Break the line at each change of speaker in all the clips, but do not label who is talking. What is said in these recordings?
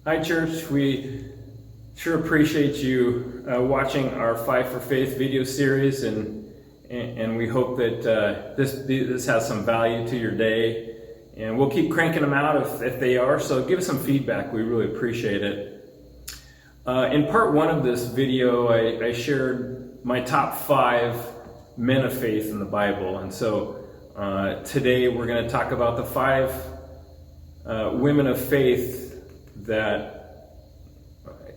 Hi, church. We sure appreciate you watching our Five for Faith video series, and we hope that this has some value to your day. And we'll keep cranking them out if they are. So give us some feedback. We really appreciate it. In part one of this video, I shared my top 5 men of faith in the Bible, and so today we're going to talk about the 5 women of faith that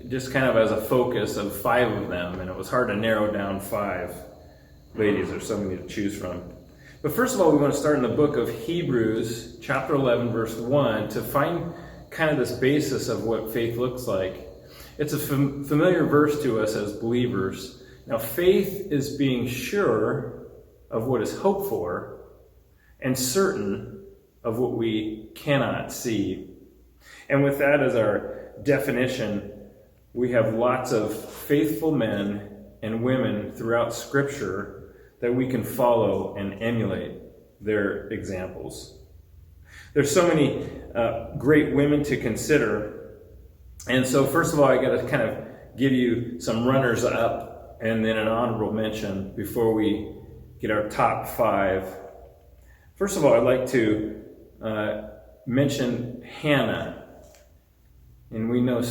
just kind of as a focus of 5 of them, and it was hard to narrow down 5 ladies. There's so many to choose from. But first of all, we want to start in the book of Hebrews, chapter 11, verse 1, to find kind of this basis of what faith looks like. It's a familiar verse to us as believers. Now, faith is being sure of what is hoped for and certain of what we cannot see. And with that as our definition, we have lots of faithful men and women throughout Scripture that we can follow and emulate their examples. There's so many great women to consider. And so first of all, I got to kind of give you some runners up and then an honorable mention before we get our top 5. First of all, I'd like to mention Hannah. And we know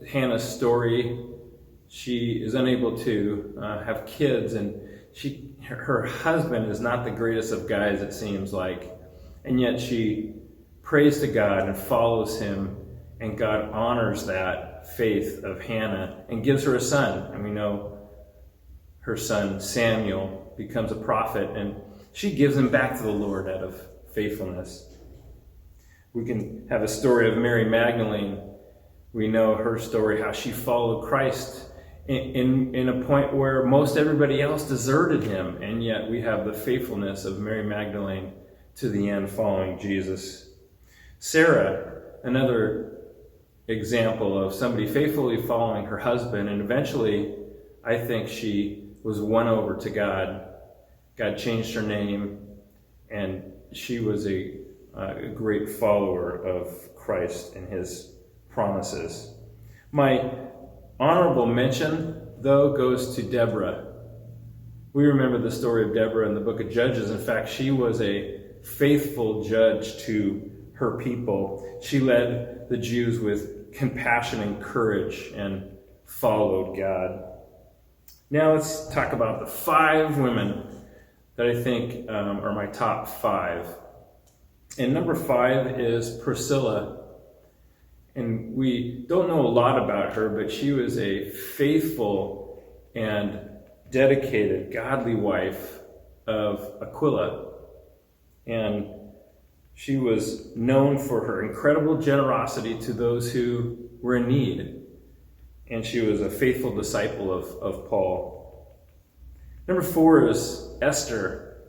Hannah's story. She is unable to have kids, and her husband is not the greatest of guys, it seems like. And yet she prays to God and follows him, and God honors that faith of Hannah and gives her a son. And we know her son Samuel becomes a prophet, and she gives him back to the Lord out of faithfulness. We can have a story of Mary Magdalene. We know her story, how she followed Christ in a point where most everybody else deserted him, and yet we have the faithfulness of Mary Magdalene to the end, following Jesus. Sarah, another example of somebody faithfully following her husband, and eventually I think she was won over to God. God changed her name, and she was a great follower of Christ and his promises. My honorable mention, though, goes to Deborah. We remember the story of Deborah in the book of Judges. In fact, she was a faithful judge to her people. She led the Jews with compassion and courage and followed God. Now let's talk about the 5 women that I think are my top 5. And number 5 is Priscilla. And we don't know a lot about her, but she was a faithful and dedicated, godly wife of Aquila. And she was known for her incredible generosity to those who were in need. And she was a faithful disciple of Paul. Number 4 is Esther.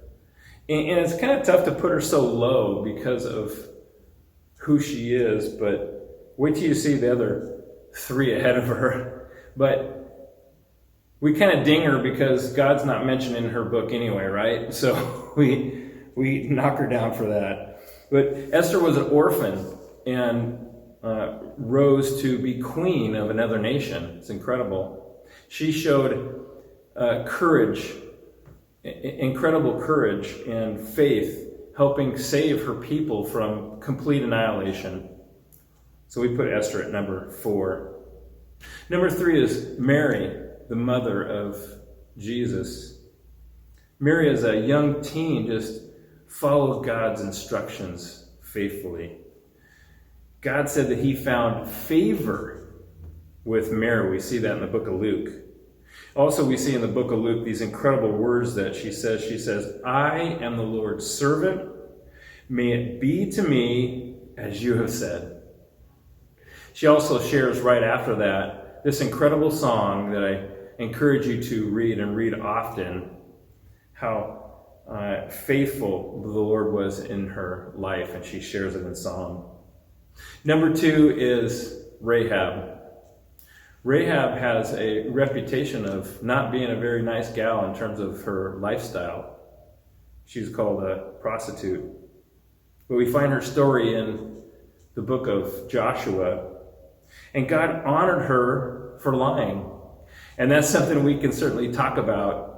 And it's kind of tough to put her so low because of who she is, but wait till you see the other 3 ahead of her. But we kind of ding her because God's not mentioned in her book anyway, right? So we knock her down for that. But Esther was an orphan and rose to be queen of another nation. It's incredible. She showed courage, incredible courage and faith, helping save her people from complete annihilation. So we put Esther at number 4. Number 3 is Mary, the mother of Jesus. Mary, as a young teen, just followed God's instructions faithfully. God said that he found favor with Mary. We see that in the book of Luke. Also, we see in the book of Luke these incredible words that she says. She says, "I am the Lord's servant. May it be to me as you have said." She also shares right after that this incredible song that I encourage you to read and read often, how faithful the Lord was in her life, and she shares it in song. Number 2 is Rahab. Rahab has a reputation of not being a very nice gal in terms of her lifestyle. She's called a prostitute. But we find her story in the book of Joshua. And God honored her for lying. And that's something we can certainly talk about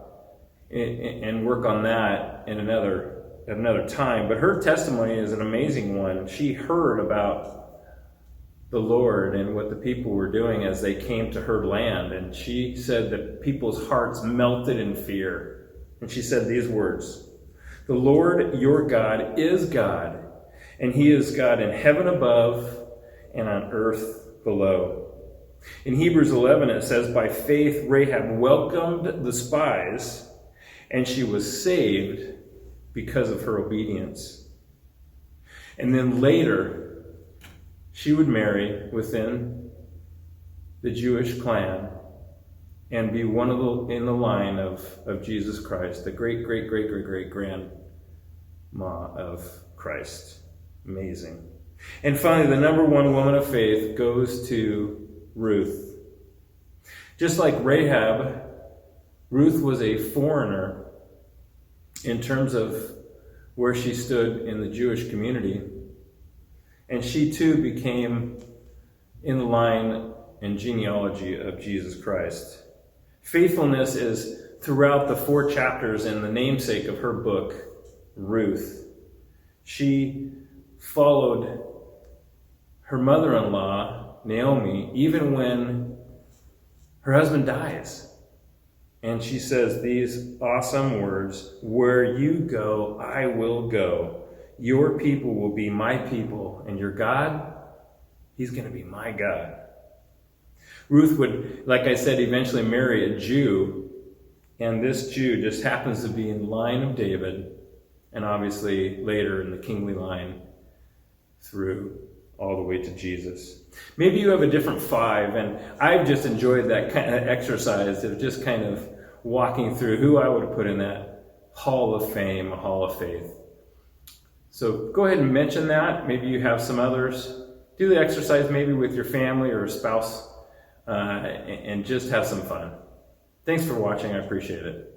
and work on that in another time. But her testimony is an amazing one. She heard about the Lord and what the people were doing as they came to her land. And she said that people's hearts melted in fear. And she said these words, "The Lord your God is God, and he is God in heaven above and on earth below." In Hebrews 11 it says, "By faith Rahab welcomed the spies, and she was saved because of her obedience." And then later, she would marry within the Jewish clan and be one of in the line of Jesus Christ, the great grandma of Christ. Amazing. And finally, the number one woman of faith goes to Ruth. Just like Rahab, Ruth was a foreigner in terms of where she stood in the Jewish community. And she too became in the line and genealogy of Jesus Christ. Faithfulness is throughout the 4 chapters in the namesake of her book, Ruth. She followed her mother-in-law, Naomi, even when her husband dies. And she says these awesome words, "Where you go, I will go. Your people will be my people, and your God, he's going to be my God." Ruth would, like I said, eventually marry a Jew, and this Jew just happens to be in the line of David, and obviously later in the kingly line through all the way to Jesus. Maybe you have a different 5, and I've just enjoyed that kind of exercise of just kind of walking through who I would have put in that hall of fame, a hall of faith. So go ahead and mention that. Maybe you have some others. Do the exercise maybe with your family or a spouse, and just have some fun. Thanks for watching. I appreciate it.